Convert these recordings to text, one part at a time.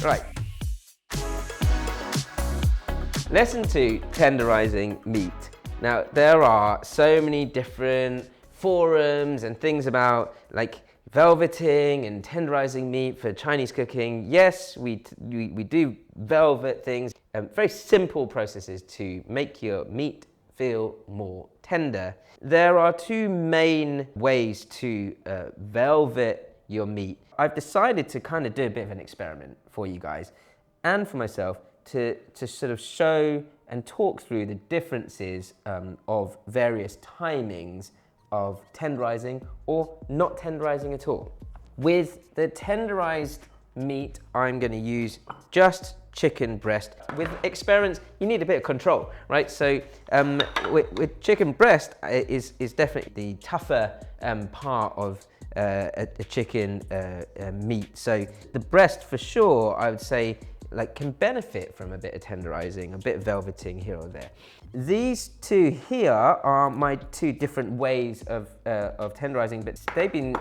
Right. Lesson 2, tenderising meat. Now, there are so many different forums and things about like velveting and tenderising meat for Chinese cooking. Yes, we do velvet things. Very simple processes to make your meat feel more tender. There are two main ways to velvet your meat. I've decided to kind of do a bit of an experiment for you guys and for myself to sort of show and talk through the differences of various timings of tenderising or not tenderising at all. With the tenderised meat, I'm going to use just chicken breast. With experiments, you need a bit of control, right? So with chicken breast is definitely the tougher part of a chicken meat. So the breast, for sure, I would say, like, can benefit from a bit of tenderising, a bit of velveting here or there. These two here are my two different ways of tenderising, but they've been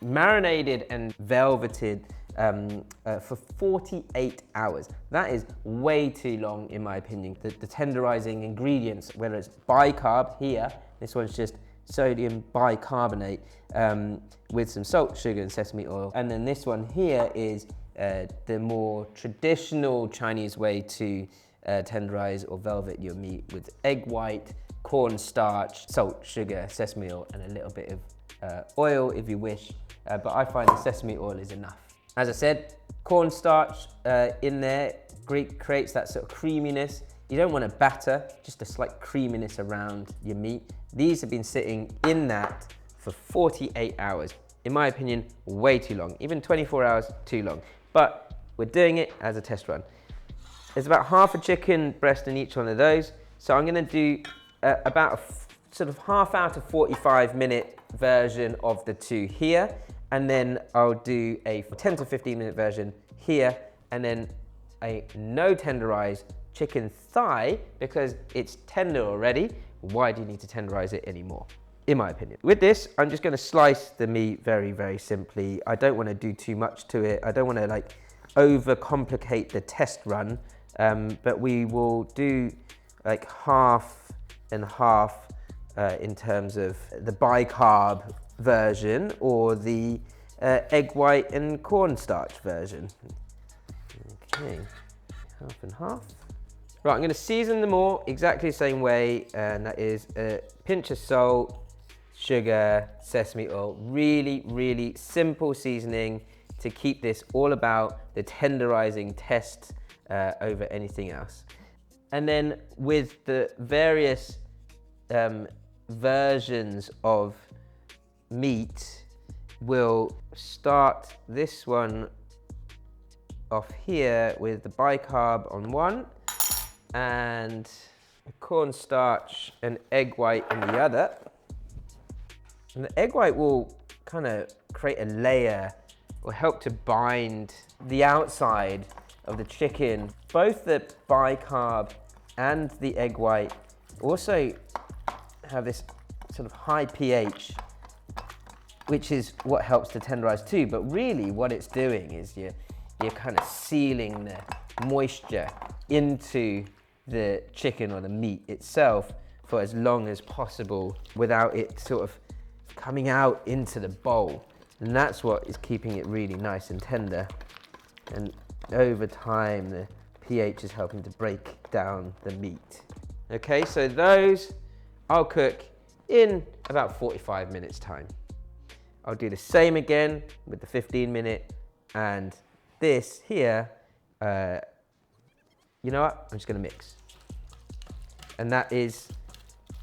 marinated and velveted for 48 hours. That is way too long, in my opinion. The tenderising ingredients, whether it's bicarb here, this one's just sodium bicarbonate with some salt, sugar, and sesame oil. And then this one here is the more traditional Chinese way to tenderize or velvet your meat with egg white, cornstarch, salt, sugar, sesame oil, and a little bit of oil if you wish. But I find the sesame oil is enough. As I said, cornstarch in there creates that sort of creaminess. You don't want a batter, just a slight creaminess around your meat. These have been sitting in that for 48 hours. In my opinion, way too long. Even 24 hours, too long. But we're doing it as a test run. There's about half a chicken breast in each one of those. So I'm gonna do about a sort of half hour to 45-minute version of the two here. And then I'll do a 10 to 15-minute version here. And then a no tenderized chicken thigh, because it's tender already. Why do you need to tenderize it anymore? In my opinion. With this, I'm just going to slice the meat very, very simply. I don't want to do too much to it. I don't want to like overcomplicate the test run, but we will do like half and half in terms of the bicarb version or the egg white and cornstarch version. Okay, half and half. Right, I'm going to season them all exactly the same way, and that is a pinch of salt, sugar, sesame oil. Really, really simple seasoning to keep this all about the tenderising test over anything else. And then with the various versions of meat, we'll start this one off here with the bicarb on one and cornstarch and egg white on the other. And the egg white will kind of create a layer or help to bind the outside of the chicken. Both the bicarb and the egg white also have this sort of high pH, which is what helps to tenderize too. But really what it's doing is you're kind of sealing the moisture into the chicken or the meat itself for as long as possible without it sort of coming out into the bowl. And that's what is keeping it really nice and tender. And over time, the pH is helping to break down the meat. Okay, so those I'll cook in about 45 minutes time. I'll do the same again with the 15-minute, and this here, you know what? I'm just gonna mix. And that is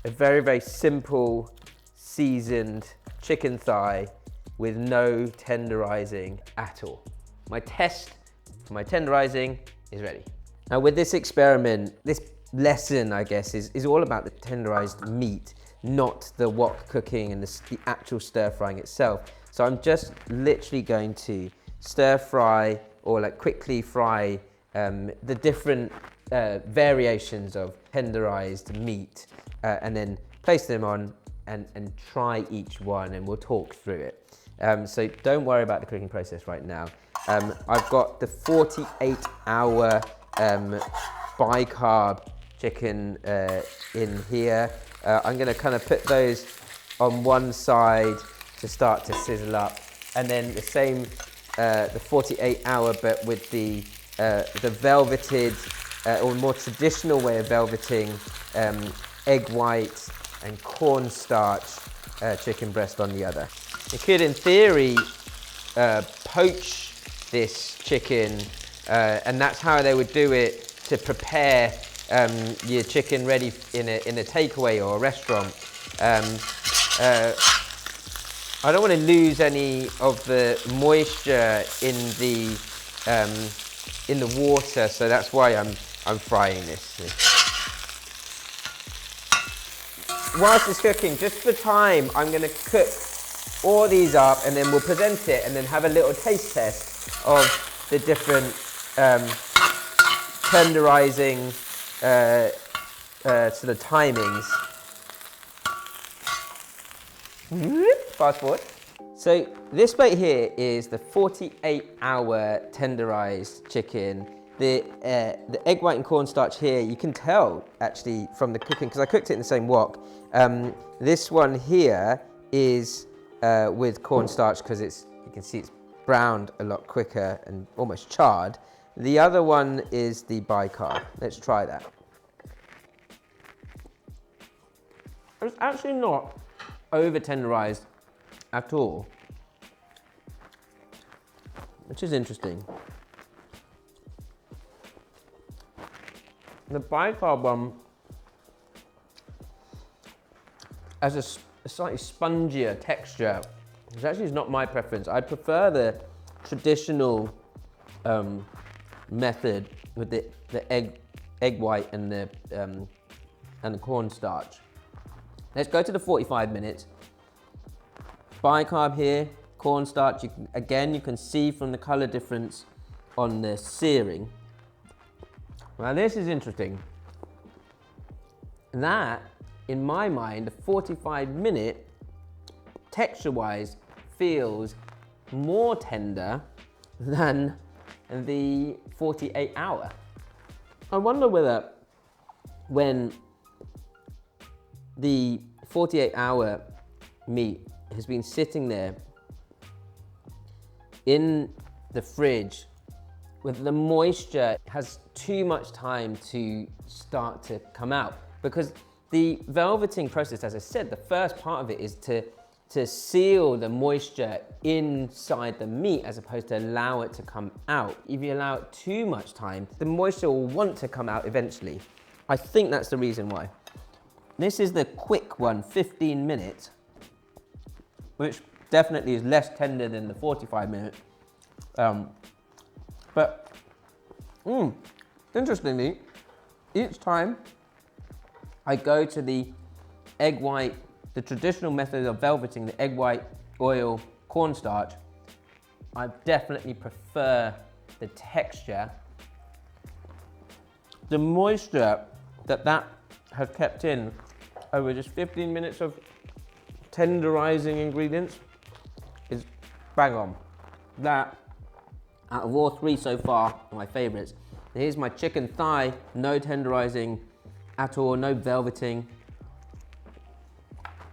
a very, very simple seasoned chicken thigh with no tenderizing at all. My test for my tenderizing is ready. Now with this experiment, this lesson, I guess, is all about the tenderized meat, not the wok cooking and the actual stir frying itself. So I'm just literally going to stir fry or like quickly fry the different variations of tenderized meat and then place them on and try each one, and we'll talk through it. So don't worry about the cooking process right now. I've got the 48-hour bicarb chicken in here. I'm going to kind of put those on one side to start to sizzle up, and then the same, the 48-hour, but with the velveted or more traditional way of velveting egg white and cornstarch chicken breast on the other. You could, in theory, poach this chicken, and that's how they would do it to prepare your chicken ready in a takeaway or a restaurant. I don't want to lose any of the moisture in the water, so that's why I'm frying this. Whilst it's cooking, just for time, I'm going to cook all these up, and then we'll present it and then have a little taste test of the different tenderising sort of timings. Fast forward. So this bit here is the 48-hour tenderised chicken. The egg white and cornstarch here, you can tell actually from the cooking, because I cooked it in the same wok. This one here is with cornstarch, because you can see it's browned a lot quicker and almost charred. The other one is the bicarb. Let's try that. It's actually not over tenderised at all, which is interesting. The bicarb one has a slightly spongier texture, which actually is not my preference. I prefer the traditional method with the egg white and the cornstarch. Let's go to the 45 minutes. Bicarb here, cornstarch. You can see from the color difference on the searing. Now this is interesting. That, in my mind, the 45-minute, texture-wise, feels more tender than the 48-hour. I wonder whether when the 48-hour meat has been sitting there in the fridge with the moisture, has too much time to start to come out, because the velveting process, as I said, the first part of it is to seal the moisture inside the meat as opposed to allow it to come out. If you allow it too much time, the moisture will want to come out eventually. I think that's the reason why. This is the quick one, 15 minutes, which definitely is less tender than the 45 minute. But interestingly, each time I go to the egg white, the traditional method of velveting, the egg white, oil, cornstarch, I definitely prefer the texture. The moisture that has kept in over just 15 minutes of tenderising ingredients is bang on. That, out of all three so far, are my favourites. Here's my chicken thigh, no tenderising at all, no velveting.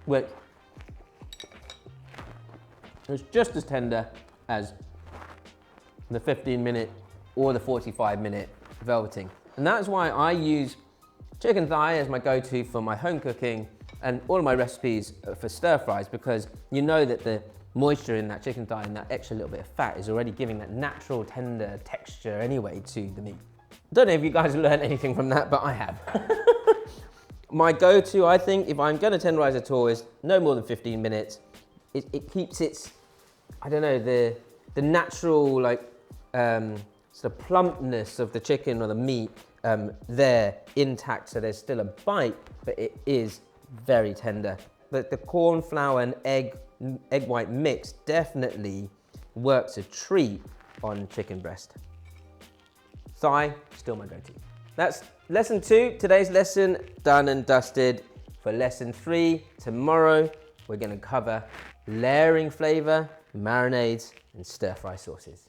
Which is just as tender as the 15-minute or the 45-minute velveting. And that's why I use chicken thigh as my go-to for my home cooking and all of my recipes for stir fries, because you know that the moisture in that chicken thigh and that extra little bit of fat is already giving that natural tender texture anyway to the meat. Don't know if you guys have learned anything from that, but I have. My go-to, I think, if I'm going to tenderise at all, is no more than 15 minutes. It keeps its, I don't know, the natural sort of plumpness of the chicken or the meat there intact, so there's still a bite, but it is very tender. But the corn flour and egg white mix definitely works a treat on chicken breast. Thigh, still my go-to. That's lesson 2, today's lesson done and dusted. For lesson 3, tomorrow, we're going to cover layering flavour, marinades, and stir-fry sauces.